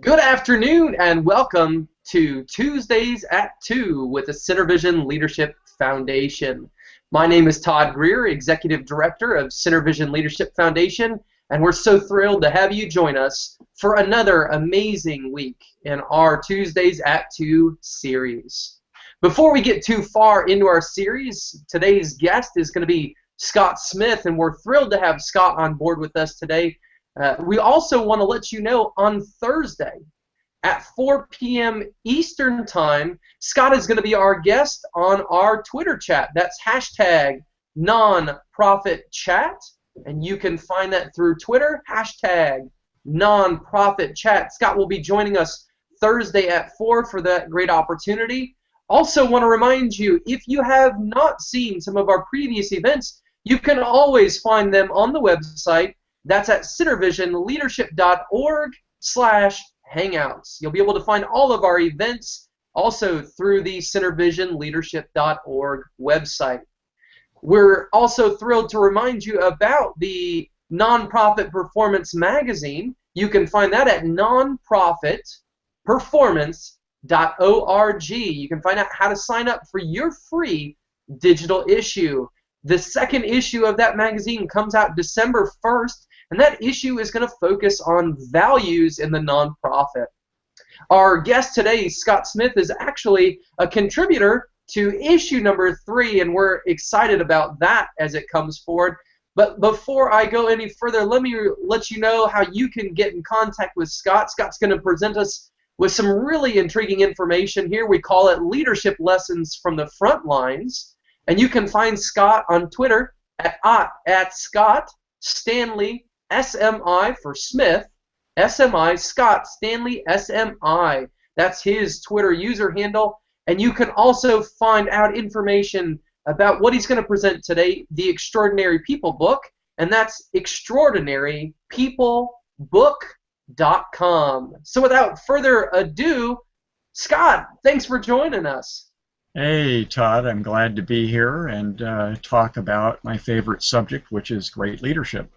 Good afternoon and welcome to Tuesdays at 2 with the CenterVision Leadership Foundation. My name is Todd Greer, Executive Director of CenterVision Leadership Foundation, and we're so thrilled to have you join us for another amazing week in our Tuesdays at 2 series. Before we get too far into our series, today's guest is going to be Scott Smith, and we're thrilled to have Scott on board with us today. We also want to let you know on Thursday at 4 p.m. Eastern Time, Scott is going to be our guest on our Twitter chat. That's hashtag nonprofitchat, and you can find that through Twitter, hashtag nonprofitchat. Scott will be joining us Thursday at 4 for that great opportunity. Also want to remind you, if you have not seen some of our previous events, you can always find them on the website. That's at centervisionleadership.org/hangouts. You'll be able to find all of our events also through the centervisionleadership.org website. We're also thrilled to remind you about the Nonprofit Performance Magazine. You can find that at nonprofitperformance.org. You can find out how to sign up for your free digital issue. The second issue of that magazine comes out December 1st, and that issue is going to focus on values in the nonprofit. Our guest today, Scott Smith, is actually a contributor to issue number 3, and we're excited about that as it comes forward. But before I go any further, let me let you know how you can get in contact with Scott. Scott's going to present us with some really intriguing information here. We call it Leadership Lessons from the Frontlines. And you can find Scott on Twitter at Scott Stanley SMI for Smith, SMI, Scott Stanley SMI. That's his Twitter user handle. And you can also find out information about what he's going to present today, the Extraordinary People book, and that's extraordinarypeoplebook.com. So without further ado, Scott, thanks for joining us. Hey, Todd, I'm glad to be here and talk about my favorite subject, which is great leadership.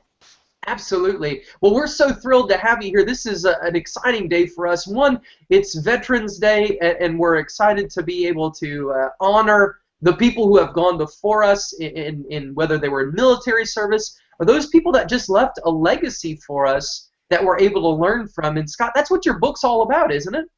Absolutely. Well, we're so thrilled to have you here. This is an exciting day for us. One, it's Veterans Day, and we're excited to be able to honor the people who have gone before us in whether they were in military service or those people that just left a legacy for us that we're able to learn from. And Scott, that's what your book's all about, isn't it?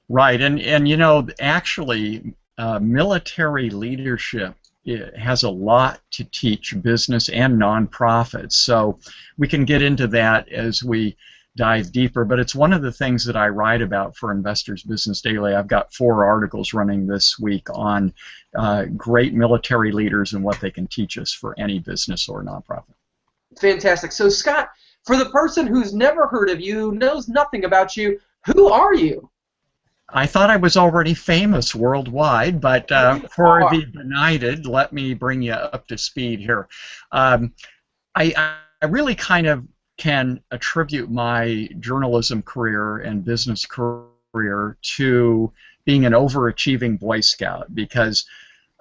Right, and you know, actually, military leadership, it has a lot to teach business and nonprofits, so we can get into that as we dive deeper, but it's one of the things that I write about for Investors Business Daily. I've got 4 articles running this week on great military leaders and what they can teach us for any business or nonprofit. Fantastic. So Scott, for the person who's never heard of you, who knows nothing about you, who are you? I thought I was already famous worldwide, but for the benighted, let me bring you up to speed here. I really kind of can attribute my journalism career and business career to being an overachieving Boy Scout, because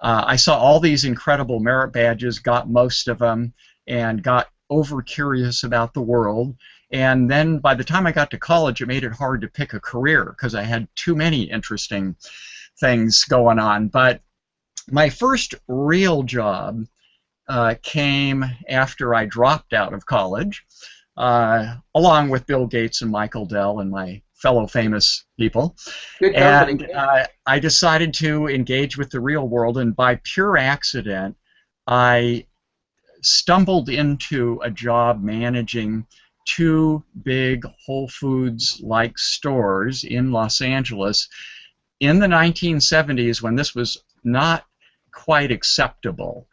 I saw all these incredible merit badges, got most of them, and got over-curious about the world. And then by the time I got to college, it made it hard to pick a career because I had too many interesting things going on. But my first real job came after I dropped out of college, along with Bill Gates and Michael Dell and my fellow famous people. Good company. And I decided to engage with the real world, and by pure accident, I stumbled into a job managing 2 big Whole Foods-like stores in Los Angeles in the 1970s, when this was not quite acceptable.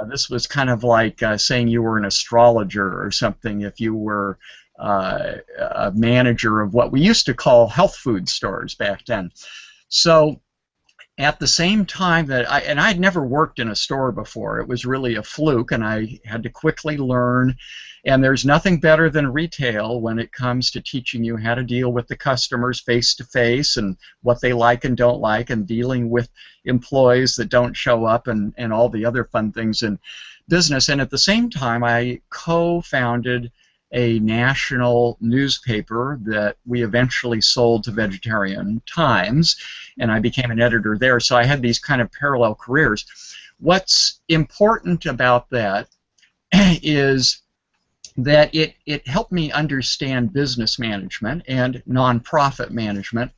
This was kind of like saying you were an astrologer or something if you were a manager of what we used to call health food stores back then. So at the same time that I'd never worked in a store before. It was really a fluke, and I had to quickly learn. And there's nothing better than retail when it comes to teaching you how to deal with the customers face to face and what they like and don't like, and dealing with employees that don't show up, and all the other fun things in business. And at the same time, I co-founded a national newspaper that we eventually sold to Vegetarian Times, and I became an editor there. So I had these kind of parallel careers. What's important about that is that it helped me understand business management and nonprofit management.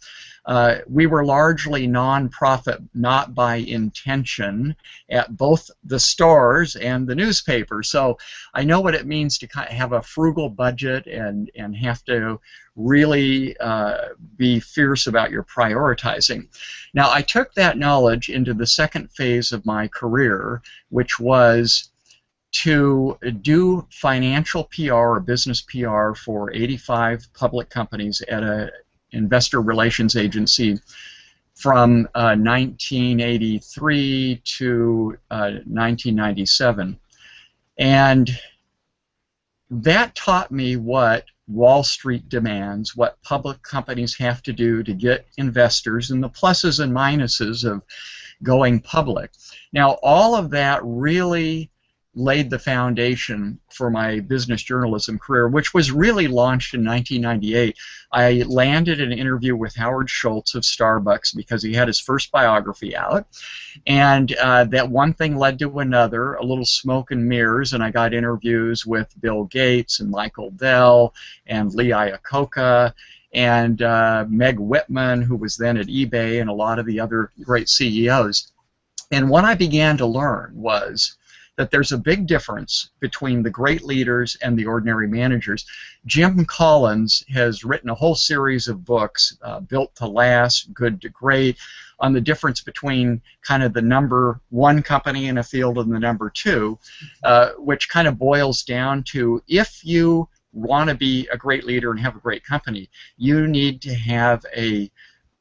We were largely nonprofit, not by intention, at both the stores and the newspaper. So I know what it means to kind of have a frugal budget and have to really be fierce about your prioritizing. Now, I took that knowledge into the second phase of my career, which was to do financial PR or business PR for 85 public companies at an investor relations agency from 1983 to 1997. And that taught me what Wall Street demands, what public companies have to do to get investors, and the pluses and minuses of going public. Now, all of that really laid the foundation for my business journalism career, which was really launched in 1998. I landed an interview with Howard Schultz of Starbucks because he had his first biography out, and that one thing led to another, a little smoke and mirrors, and I got interviews with Bill Gates and Michael Dell and Lee Iacocca and Meg Whitman, who was then at eBay, and a lot of the other great CEOs. And what I began to learn was that there's a big difference between the great leaders and the ordinary managers. Jim Collins has written a whole series of books, Built to Last, Good to Great, on the difference between kind of the number one company in a field and the number two, which kind of boils down to, if you want to be a great leader and have a great company, you need to have an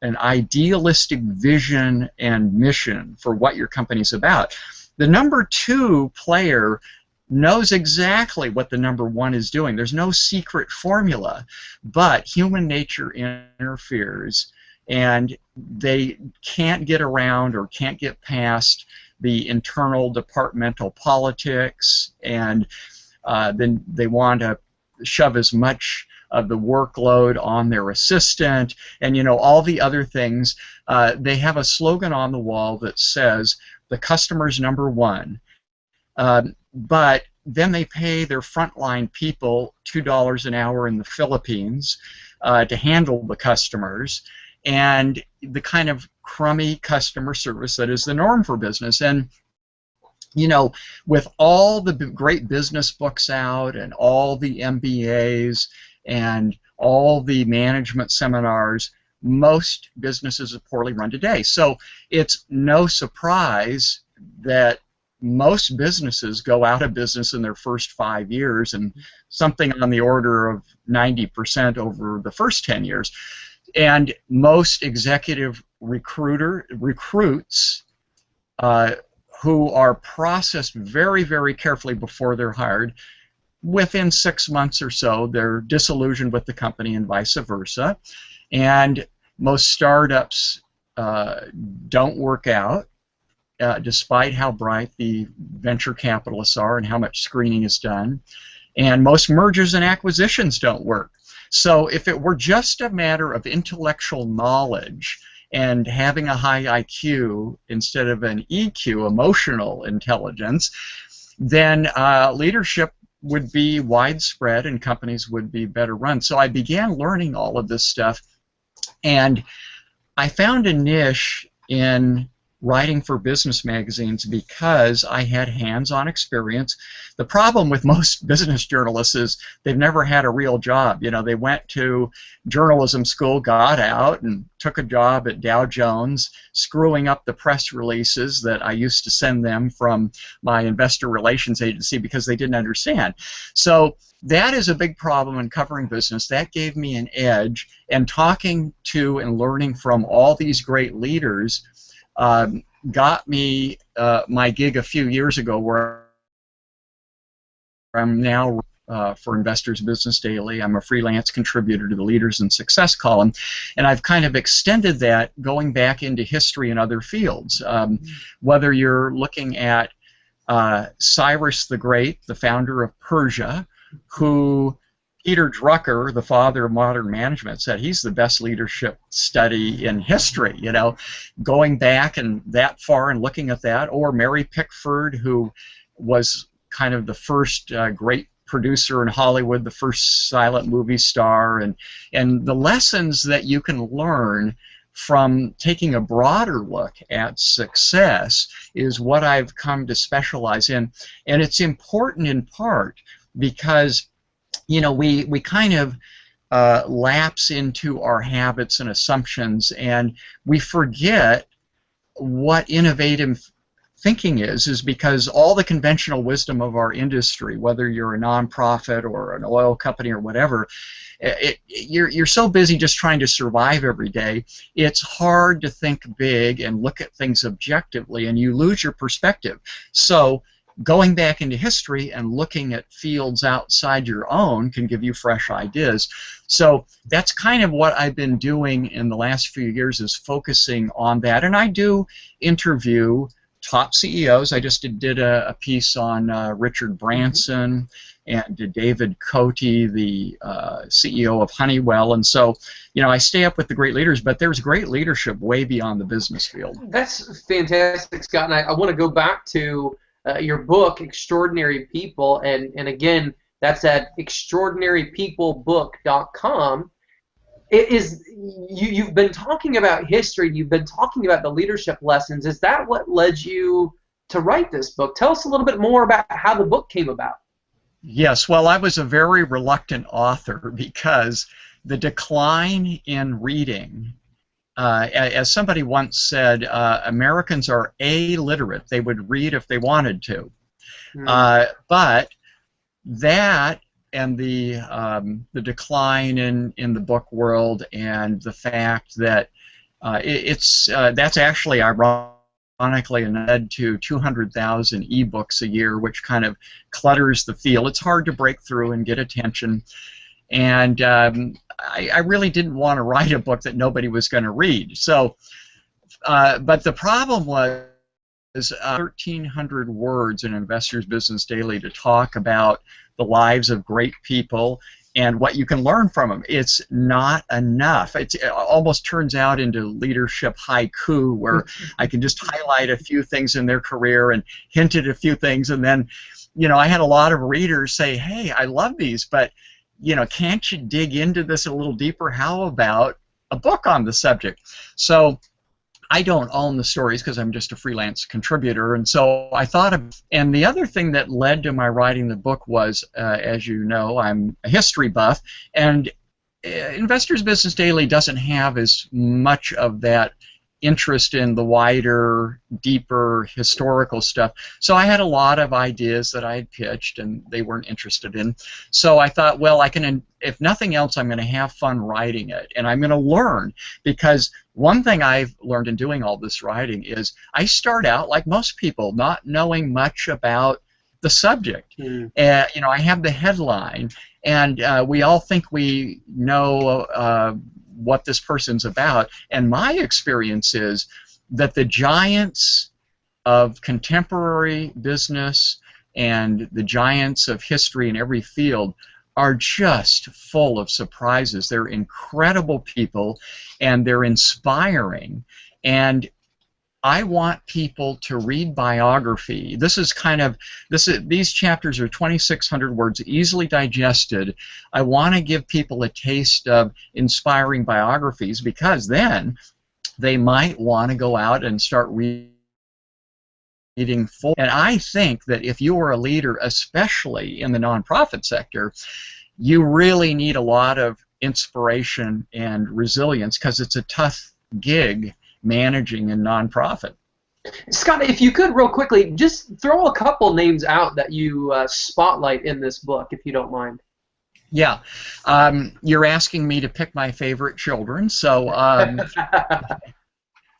idealistic vision and mission for what your company's about. The number two player knows exactly what the number one is doing. There's no secret formula, but human nature interferes, and they can't get around or can't get past the internal departmental politics, and then they want to shove as much of the workload on their assistant, and all the other things. They have a slogan on the wall that says, "The customer's number one," but then they pay their frontline people $2 an hour in the Philippines to handle the customers, and the kind of crummy customer service that is the norm for business. And with all the great business books out and all the MBAs and all the management seminars, most businesses are poorly run today. So it's no surprise that most businesses go out of business in their first 5 years, and something on the order of 90% over the first 10 years. And most executive recruits who are processed very, very carefully before they're hired, within 6 months or so, they're disillusioned with the company and vice versa. And most startups don't work out, despite how bright the venture capitalists are and how much screening is done. And most mergers and acquisitions don't work. So if it were just a matter of intellectual knowledge and having a high IQ instead of an EQ, emotional intelligence, then leadership would be widespread and companies would be better run. So I began learning all of this stuff, and I found a niche in writing for business magazines because I had hands-on experience. The problem with most business journalists is they've never had a real job. They went to journalism school, got out, and took a job at Dow Jones, screwing up the press releases that I used to send them from my investor relations agency because they didn't understand. So that is a big problem in covering business. That gave me an edge, and talking to and learning from all these great leaders got me my gig a few years ago, where I'm now for Investors Business Daily. I'm a freelance contributor to the Leaders in Success column, and I've kind of extended that going back into history and other fields. Whether you're looking at Cyrus the Great, the founder of Persia, who Peter Drucker, the father of modern management, said he's the best leadership study in history, you know, going back and that far and looking at that. Or Mary Pickford, who was kind of the first great producer in Hollywood, the first silent movie star, and the lessons that you can learn from taking a broader look at success is what I've come to specialize in. And it's important in part because, you know, we kind of lapse into our habits and assumptions, and we forget what innovative thinking is because all the conventional wisdom of our industry, whether you're a nonprofit or an oil company or whatever, you're so busy just trying to survive every day, it's hard to think big and look at things objectively, and you lose your perspective. So going back into history and looking at fields outside your own can give you fresh ideas. So that's kind of what I've been doing in the last few years, is focusing on that. And I do interview top CEOs. I just did a piece on Richard Branson and David Cote, the CEO of Honeywell. And so, you know, I stay up with the great leaders, but there's great leadership way beyond the business field. That's fantastic, Scott. And I want to go back to your book, Extraordinary People, and again, that's at extraordinarypeoplebook.com. You've been talking about history, you've been talking about the leadership lessons. Is that what led you to write this book? Tell us a little bit more about how the book came about. Yes, well, I was a very reluctant author because the decline in reading, as somebody once said, Americans are illiterate. They would read if they wanted to. But that and the decline in the book world, and the fact that that's actually ironically led to 200,000 ebooks a year, which kind of clutters the field. It's hard to break through and get attention. And I really didn't want to write a book that nobody was going to read. So, but the problem was 1,300 words in Investor's Business Daily to talk about the lives of great people and what you can learn from them. It's not enough. It almost turns out into leadership haiku, where I can just highlight a few things in their career and hint at a few things, and then, you know, I had a lot of readers say, hey, I love these, but, you know, can't you dig into this a little deeper? How about a book on the subject? So I don't own the stories because I'm just a freelance contributor, and so I thought of, and the other thing that led to my writing the book was, as you know, I'm a history buff, and Investor's Business Daily doesn't have as much of that interest in the wider, deeper historical stuff. So I had a lot of ideas that I had pitched and they weren't interested in. So I thought, well, I can, if nothing else, I'm going to have fun writing it, and I'm going to learn, because one thing I've learned in doing all this writing is I start out like most people, not knowing much about the subject. You know, I have the headline, and we all think we know what this person's about, and my experience is that the giants of contemporary business and the giants of history in every field are just full of surprises. They're incredible people, and they're inspiring, and I want people to read biography. This is kind of, these chapters are 2,600 words, easily digested. I want to give people a taste of inspiring biographies, because then they might want to go out and start reading full. And I think that if you are a leader, especially in the nonprofit sector, you really need a lot of inspiration and resilience, because it's a tough gig managing a nonprofit. Scott, if you could real quickly, just throw a couple names out that you spotlight in this book, if you don't mind. Yeah, you're asking me to pick my favorite children, so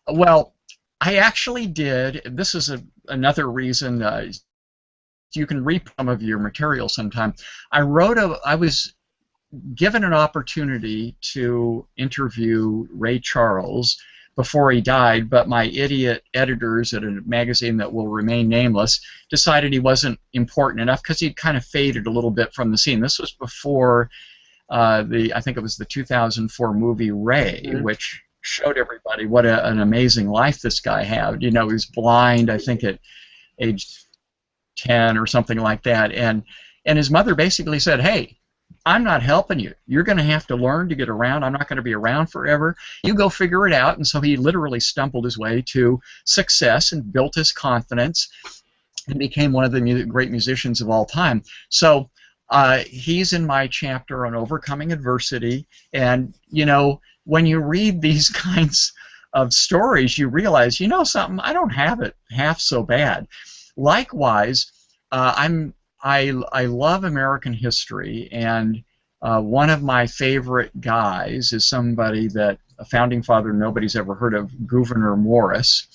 well, I actually did. This is another reason you can read some of your material sometime. I was given an opportunity to interview Ray Charles before he died, but my idiot editors at a magazine that will remain nameless decided he wasn't important enough because he'd kind of faded a little bit from the scene. This was before I think it was the 2004 movie Ray, Mhm. which showed everybody what an amazing life this guy had. You know, he was blind, I think, at age 10 or something like that, and his mother basically said, "Hey, I'm not helping you. You're going to have to learn to get around. I'm not going to be around forever. You go figure it out." And so he literally stumbled his way to success and built his confidence and became one of the great musicians of all time. So he's in my chapter on overcoming adversity. And, you know, when you read these kinds of stories, you realize, you know something, I don't have it half so bad. Likewise, I love American history, and one of my favorite guys is somebody that a founding father nobody's ever heard of, Gouverneur Morris,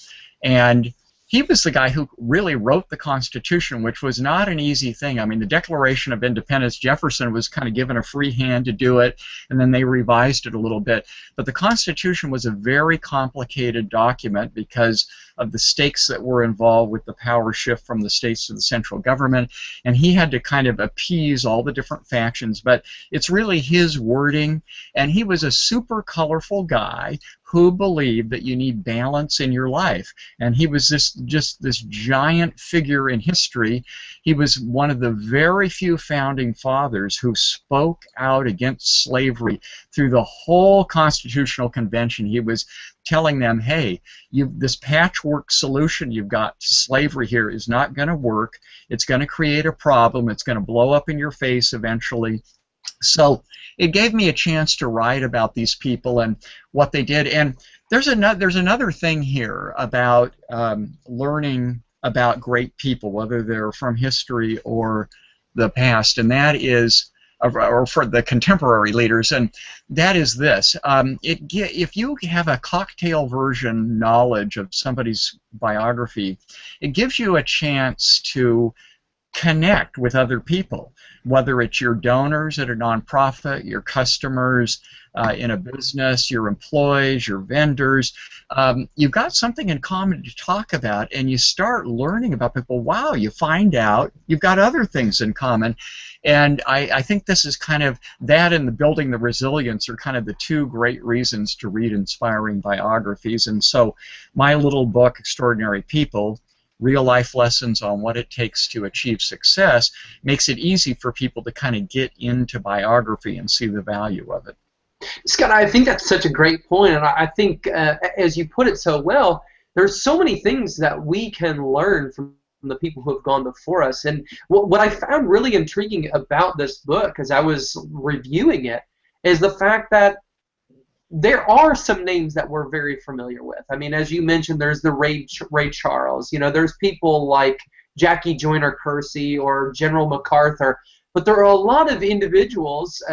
and he was the guy who really wrote the Constitution, which was not an easy thing. I mean, the Declaration of Independence, Jefferson was kind of given a free hand to do it, and then they revised it a little bit. But the Constitution was a very complicated document because of the stakes that were involved with the power shift from the states to the central government, and he had to kind of appease all the different factions. But it's really his wording, and he was a super colorful guy who believed that you need balance in your life. And he was just this giant figure in history. He was one of the very few founding fathers who spoke out against slavery through the whole Constitutional Convention. He was telling them, hey, this patchwork solution you've got to slavery here is not going to work. It's going to create a problem. It's going to blow up in your face eventually. So it gave me a chance to write about these people and what they did. And there's another thing here about learning about great people, whether they're from history or the past, and that is, or for the contemporary leaders, and that is this. If you have a cocktail version knowledge of somebody's biography, it gives you a chance to connect with other people, whether it's your donors at a nonprofit, your customers in a business, your employees, your vendors. You've got something in common to talk about, and you start learning about people. Wow, you find out you've got other things in common. And I think this is kind of that, and the building the resilience are kind of the two great reasons to read inspiring biographies. And so my little book, Extraordinary People, real-life lessons on what it takes to achieve success, makes it easy for people to kind of get into biography and see the value of it. Scott, I think that's such a great point, and I think, as you put it so well, there's so many things that we can learn from the people who have gone before us. And what I found really intriguing about this book as I was reviewing it is the fact that there are some names that we're very familiar with. I mean, as you mentioned, there's the Ray Charles. You know, there's people like Jackie Joyner Kersee or General MacArthur. But there are a lot of individuals,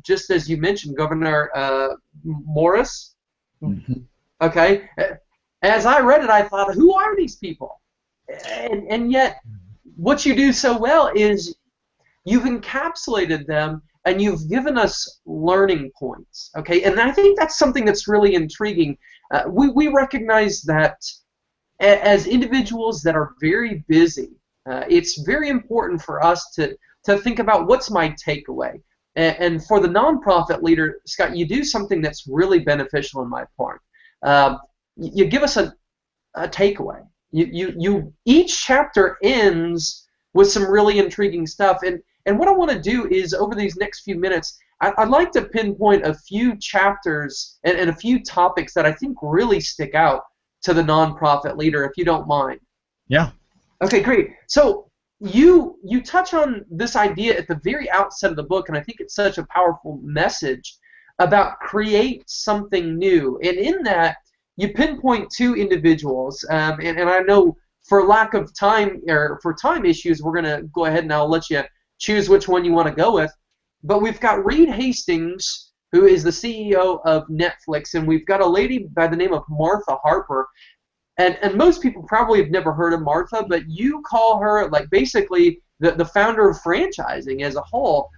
just as you mentioned, Governor Morris. Mm-hmm. Okay. As I read it, I thought, who are these people? And yet, what you do so well is you've encapsulated them and you've given us learning points, okay? And I think that's something that's really intriguing. We recognize that as individuals that are very busy, it's very important for us to think about what's my takeaway. And for the nonprofit leader, Scott, you do something that's really beneficial in my part. You give us a takeaway. Each chapter ends with some really intriguing stuff. And what I want to do is, over these next few minutes, I'd like to pinpoint a few chapters and a few topics that I think really stick out to the nonprofit leader, if you don't mind. Yeah. Okay, great. So you touch on this idea at the very outset of the book, and I think it's such a powerful message about create something new. And in that, you pinpoint two individuals, and I know for lack of time, or for time issues, we're going to go ahead and I'll let you choose which one you want to go with. But we've got Reed Hastings, who is the CEO of Netflix, and we've got a lady by the name of Martha Harper. And most people probably have never heard of Martha, but you call her like basically the founder of franchising as a whole.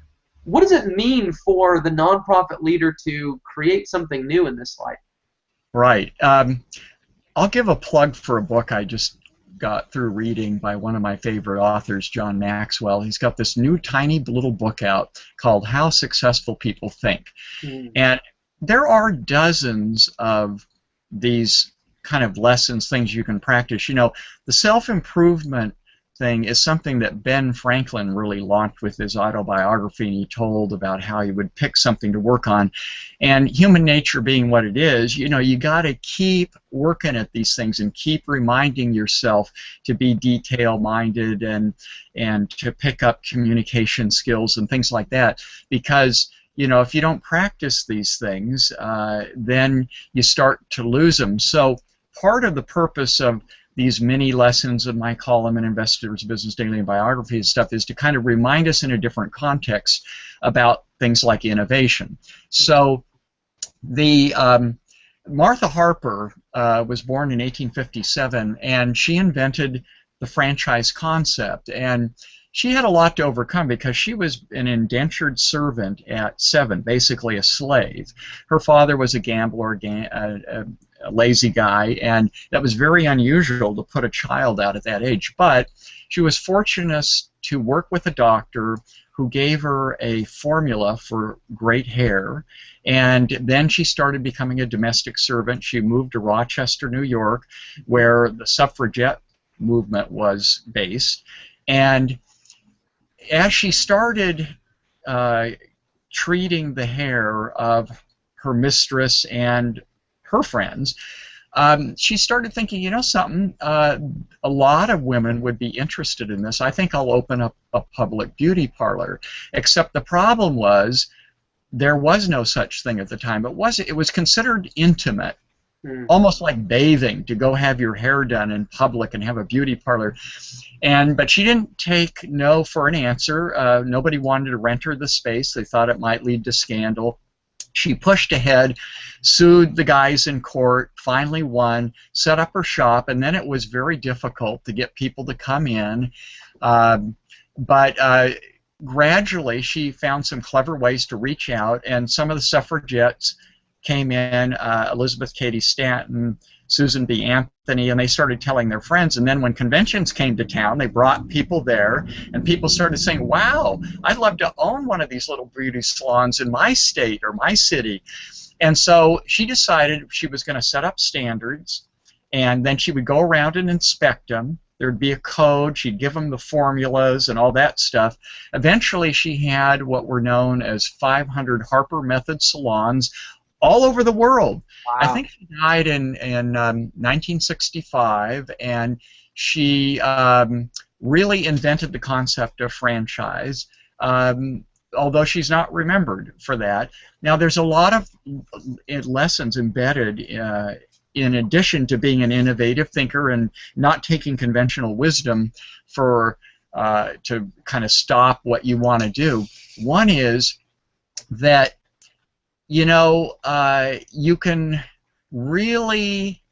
What does it mean for the nonprofit leader to create something new in this life? Right. I'll give a plug for a book I just got through reading by one of my favorite authors, John Maxwell. He's got this new tiny little book out called How Successful People Think. Mm. And there are dozens of these kind of lessons, things you can practice. You know, the self-improvement thing is something that Ben Franklin really launched with his autobiography, and he told about how he would pick something to work on. And human nature being what it is, you know, you got to keep working at these things and keep reminding yourself to be detail-minded and to pick up communication skills and things like that, because you know, if you don't practice these things, then you start to lose them. So part of the purpose of these mini lessons of my column in Investor's Business Daily and biography and stuff is to kind of remind us in a different context about things like innovation. So the Martha Harper was born in 1857, and she invented the franchise concept. And she had a lot to overcome because she was an indentured servant at 7, basically a slave. Her father was a gambler, a lazy guy, and that was very unusual to put a child out at that age. But she was fortunate to work with a doctor who gave her a formula for great hair, and then she started becoming a domestic servant. She moved to Rochester, New York, where the suffragette movement was based, and as she started treating the hair of her mistress and her friends, she started thinking, you know something, a lot of women would be interested in this. I think I'll open up a public beauty parlor. Except the problem was there was no such thing at the time. It was considered intimate. Almost like bathing, to go have your hair done in public and have a beauty parlor. But she didn't take no for an answer. Nobody wanted to rent her the space. They thought it might lead to scandal. She pushed ahead, sued the guys in court, finally won, set up her shop, and then it was very difficult to get people to come in. But gradually she found some clever ways to reach out, and some of the suffragettes came in, Elizabeth Cady Stanton, Susan B. Anthony, and they started telling their friends. And then when conventions came to town, they brought people there, and people started saying, wow, I'd love to own one of these little beauty salons in my state or my city. And so she decided she was going to set up standards, and then she would go around and inspect them. There'd be a code. She'd give them the formulas and all that stuff. Eventually, she had what were known as 500 Harper Method salons all over the world. Wow. I think she died in 1965, and she really invented the concept of franchise, although she's not remembered for that. Now, there's a lot of lessons embedded in addition to being an innovative thinker and not taking conventional wisdom to kind of stop what you want to do. One is that you know, you can really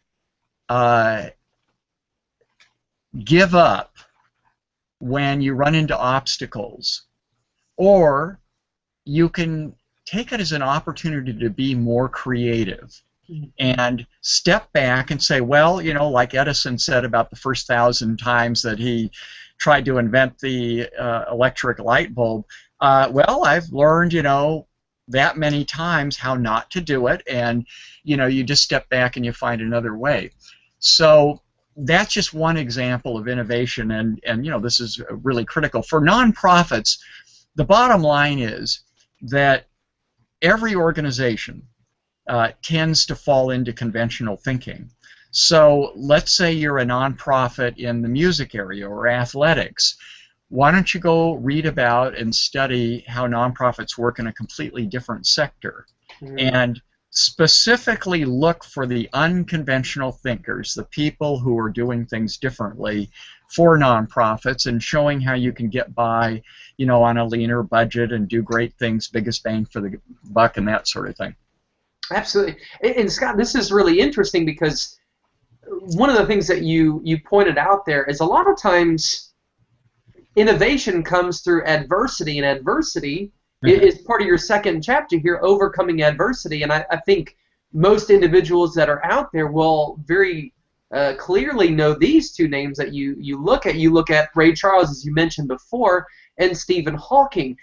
give up when you run into obstacles, or you can take it as an opportunity to be more creative and step back and say, well, you know, like Edison said about the first 1,000 times that he tried to invent the electric light bulb, well, I've learned, you know, that many times how not to do it, and you know, you just step back and you find another way. So that's just one example of innovation, and you know, this is really critical for nonprofits. The bottom line is that every organization tends to fall into conventional thinking. So let's say you're a nonprofit in the music area or athletics. Why don't you go read about and study how nonprofits work in a completely different sector, and specifically look for the unconventional thinkers, the people who are doing things differently for nonprofits, and showing how you can get by, you know, on a leaner budget and do great things, biggest bang for the buck, and that sort of thing. Absolutely. And Scott, this is really interesting because one of the things that you pointed out there is a lot of times innovation comes through adversity, and adversity is part of your second chapter here, overcoming adversity. And I think most individuals that are out there will very clearly know these two names that you look at. You look at Ray Charles, as you mentioned before, and Stephen Hawking.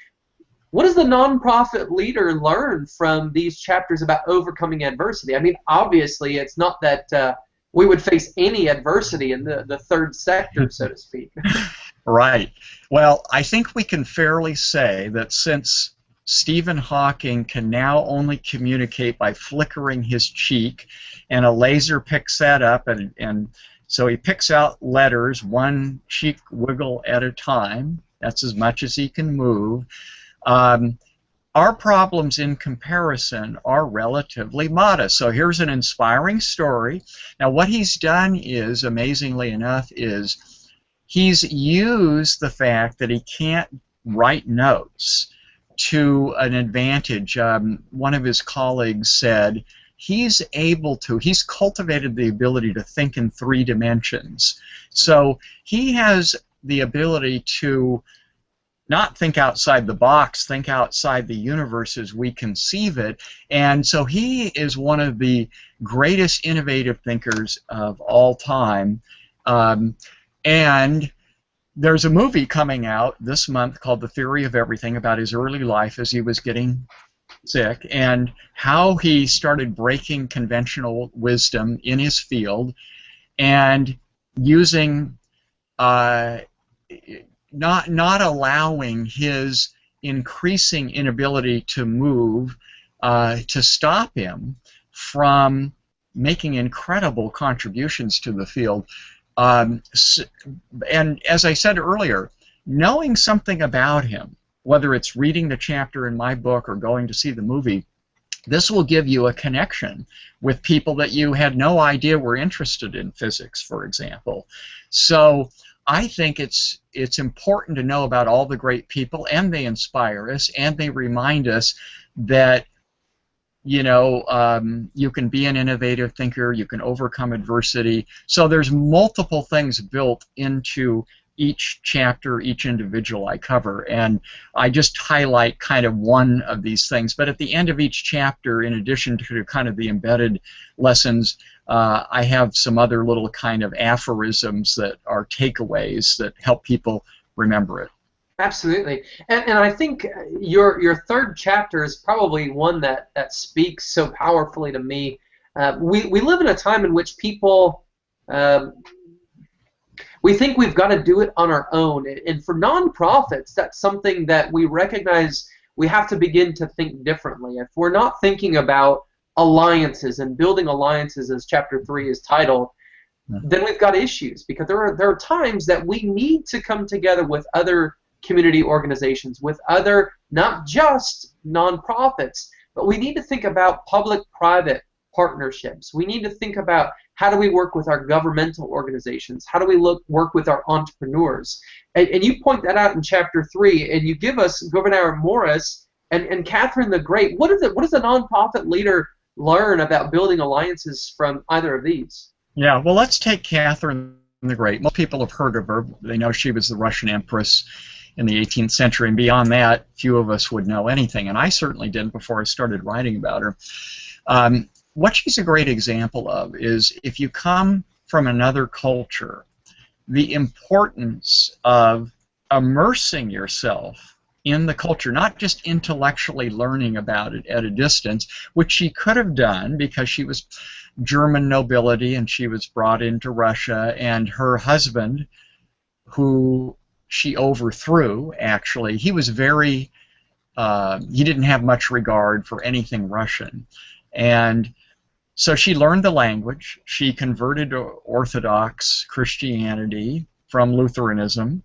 What does the nonprofit leader learn from these chapters about overcoming adversity? I mean, obviously, it's not that we would face any adversity in the third sector, so to speak. Right. Well, I think we can fairly say that since Stephen Hawking can now only communicate by flickering his cheek, and a laser picks that up, and so he picks out letters one cheek wiggle at a time. That's as much as he can move. Our problems in comparison are relatively modest. So here's an inspiring story. Now what he's done is, amazingly enough, is he's used the fact that he can't write notes to an advantage. One of his colleagues said he's cultivated the ability to think in 3 dimensions. So he has the ability to not think outside the box, think outside the universe as we conceive it. And so he is one of the greatest innovative thinkers of all time. And there's a movie coming out this month called The Theory of Everything, about his early life as he was getting sick and how he started breaking conventional wisdom in his field and using not allowing his increasing inability to move to stop him from making incredible contributions to the field. And as I said earlier, knowing something about him, whether it's reading the chapter in my book or going to see the movie, this will give you a connection with people that you had no idea were interested in physics, for example. So I think it's important to know about all the great people, and they inspire us, and they remind us that, you know, you can be an innovative thinker, you can overcome adversity. So there's multiple things built into each chapter, each individual I cover, and I just highlight kind of one of these things. But at the end of each chapter, in addition to kind of the embedded lessons, I have some other little kind of aphorisms that are takeaways that help people remember it. Absolutely, and I think your third chapter is probably one that speaks so powerfully to me. We live in a time in which people we think we've got to do it on our own, and for nonprofits, that's something that we recognize we have to begin to think differently. If we're not thinking about alliances and building alliances, as Chapter 3 is titled, then we've got issues, because there are times that we need to come together with other community organizations, with other, not just nonprofits, but we need to think about public-private partnerships. We need to think about how do we work with our governmental organizations, how do we work with our entrepreneurs. And you point that out in Chapter 3, and you give us Gouverneur Morris and Catherine the Great. What does a nonprofit leader learn about building alliances from either of these? Yeah, well, let's take Catherine the Great. Most people have heard of her. They know she was the Russian empress in the 18th century, and beyond that, few of us would know anything, and I certainly didn't before I started writing about her. What she's a great example of is, if you come from another culture, the importance of immersing yourself in the culture, not just intellectually learning about it at a distance, which she could have done because she was German nobility and she was brought into Russia, and her husband, who she overthrew, actually, he was very, he didn't have much regard for anything Russian. And so she learned the language, she converted to Orthodox Christianity from Lutheranism,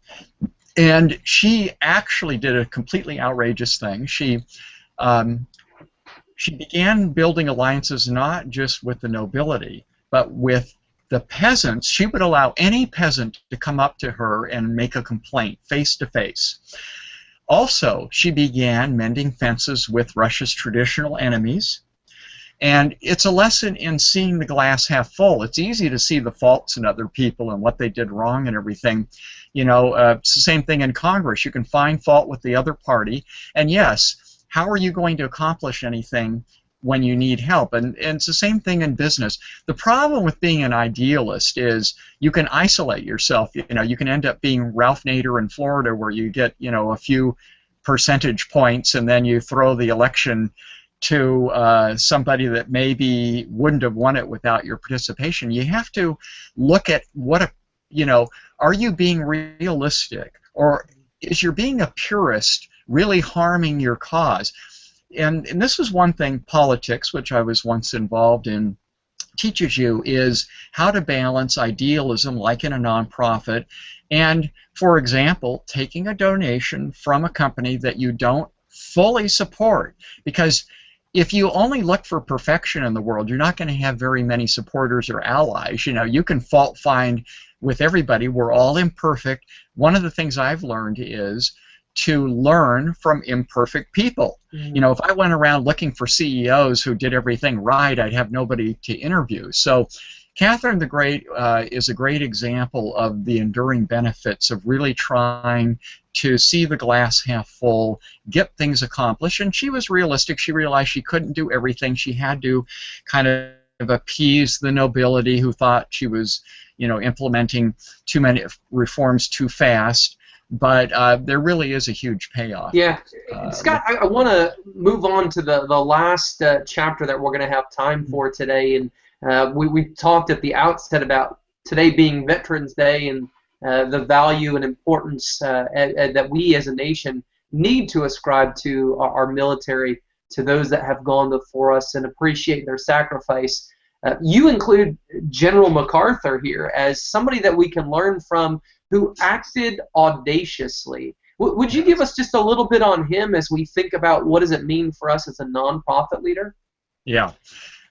and she actually did a completely outrageous thing. She began building alliances not just with the nobility, but with the peasants. She would allow any peasant to come up to her and make a complaint face to face. Also, she began mending fences with Russia's traditional enemies. And it's a lesson in seeing the glass half full. It's easy to see the faults in other people and what they did wrong and everything. You know, it's the same thing in Congress. You can find fault with the other party. And yes, how are you going to accomplish anything when you need help. And it's the same thing in business. The problem with being an idealist is you can isolate yourself. You know, you can end up being Ralph Nader in Florida, where you get, you know, a few percentage points, and then you throw the election to somebody that maybe wouldn't have won it without your participation. You have to look at you know, are you being realistic, or is your being a purist really harming your cause? And this is one thing politics, which I was once involved in, teaches you, is how to balance idealism, like in a nonprofit, and, for example, taking a donation from a company that you don't fully support. Because if you only look for perfection in the world, you're not going to have very many supporters or allies. You know, you can fault find with everybody. We're all imperfect. One of the things I've learned is to learn from imperfect people. You know, if I went around looking for CEOs who did everything right, I'd have nobody to interview. So Catherine the Great is a great example of the enduring benefits of really trying to see the glass half full, get things accomplished, and she was realistic. She realized she couldn't do everything. She had to kind of appease the nobility who thought she was, you know, implementing too many reforms too fast. But there really is a huge payoff. Yeah, Scott, I want to move on to the last chapter that we're going to have time for today. And we talked at the outset about today being Veterans Day and the value and importance that we as a nation need to ascribe to our military, to those that have gone before us, and appreciate their sacrifice. You include General MacArthur here as somebody that we can learn from, who acted audaciously. Would you give us just a little bit on him as we think about what does it mean for us as a nonprofit leader? Yeah.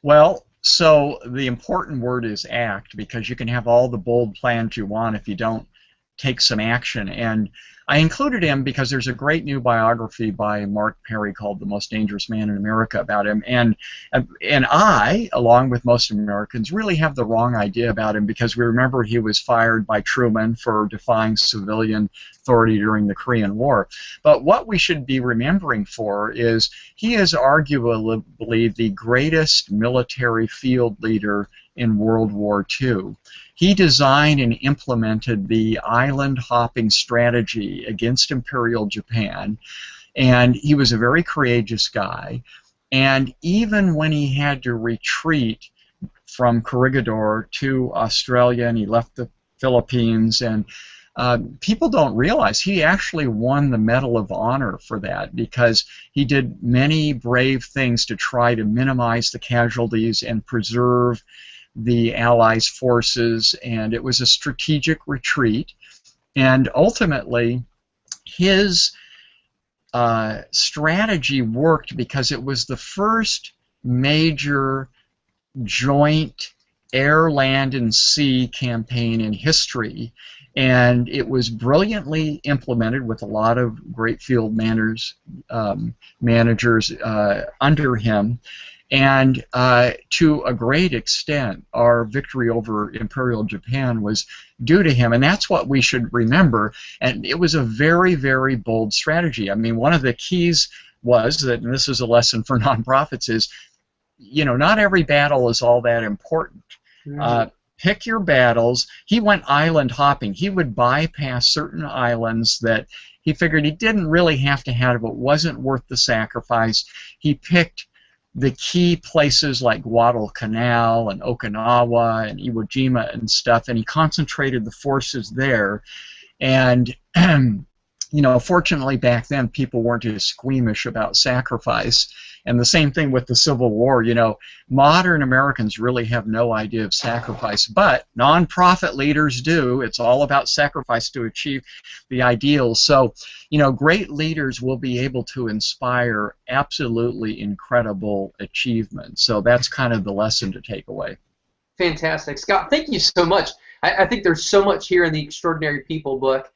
Well, so the important word is act, because you can have all the bold plans you want if you don't take some action. And I included him because there's a great new biography by Mark Perry called The Most Dangerous Man in America about him. And I, along with most Americans, really have the wrong idea about him, because we remember he was fired by Truman for defying civilian authority during the Korean War. But what we should be remembering for is he is arguably the greatest military field leader in World War II. He designed and implemented the island hopping strategy against Imperial Japan, and he was a very courageous guy. And even when he had to retreat from Corregidor to Australia, and he left the Philippines, and people don't realize he actually won the Medal of Honor for that, because he did many brave things to try to minimize the casualties and preserve the Allies' forces, and it was a strategic retreat. And ultimately, his strategy worked because it was the first major joint air, land, and sea campaign in history, and it was brilliantly implemented with a lot of great field managers under him. And to a great extent, our victory over Imperial Japan was due to him, and that's what we should remember. And it was a very, very bold strategy. I mean, one of the keys was that, and this is a lesson for nonprofits, is, you know, not every battle is all that important. Pick your battles. He went island hopping. He would bypass certain islands that he figured he didn't really have to have, but wasn't worth the sacrifice. He picked the key places like Guadalcanal and Okinawa and Iwo Jima and stuff, and he concentrated the forces there. And you know, fortunately back then people weren't as squeamish about sacrifice. And the same thing with the Civil War. You know, modern Americans really have no idea of sacrifice, but nonprofit leaders do. It's all about sacrifice to achieve the ideals. So, you know, great leaders will be able to inspire absolutely incredible achievement. So that's kind of the lesson to take away. Fantastic. Scott, thank you so much. I think there's so much here in the Extraordinary People book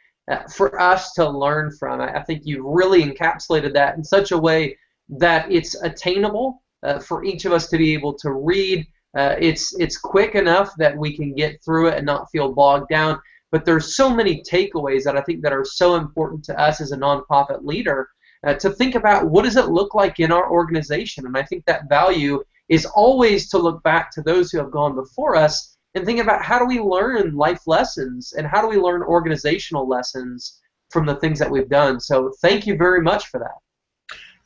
for us to learn from. I think you've really encapsulated that in such a way that it's attainable for each of us to be able to read. It's quick enough that we can get through it and not feel bogged down. But there's so many takeaways that I think that are so important to us as a nonprofit leader to think about what does it look like in our organization. And I think that value is always to look back to those who have gone before us and think about how do we learn life lessons and how do we learn organizational lessons from the things that we've done. So thank you very much for that.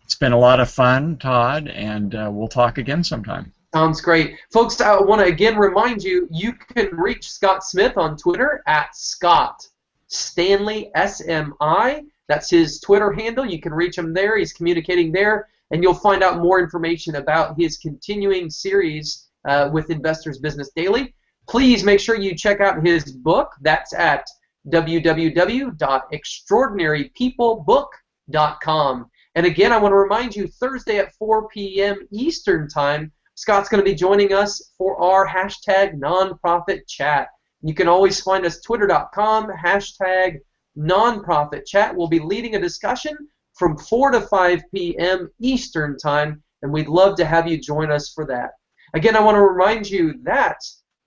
It's been a lot of fun, Todd, and we'll talk again sometime. Sounds great. Folks, I want to again remind you, you can reach Scott Smith on Twitter at Scott Stanley SMI. That's his Twitter handle. You can reach him there. He's communicating there, and you'll find out more information about his continuing series with Investors Business Daily. Please make sure you check out his book. That's at www.extraordinarypeoplebook.com. And again, I want to remind you, Thursday at 4 p.m. Eastern Time, Scott's going to be joining us for our hashtag nonprofit chat. You can always find us twitter.com, hashtag nonprofit chat. We'll be leading a discussion from 4 to 5 p.m. Eastern Time, and we'd love to have you join us for that. Again, I want to remind you that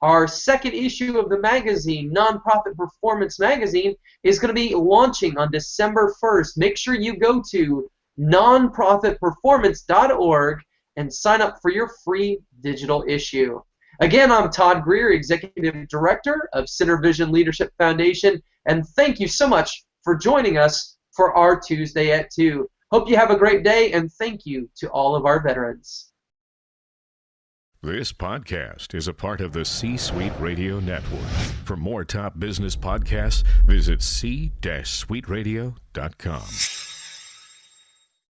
our second issue of the magazine, Nonprofit Performance Magazine, is going to be launching on December 1st. Make sure you go to nonprofitperformance.org and sign up for your free digital issue. Again, I'm Todd Greer, Executive Director of Center Vision Leadership Foundation, and thank you so much for joining us for our Tuesday at 2. Hope you have a great day, and thank you to all of our veterans. This podcast is a part of the C-Suite Radio Network. For more top business podcasts, visit c-suiteradio.com.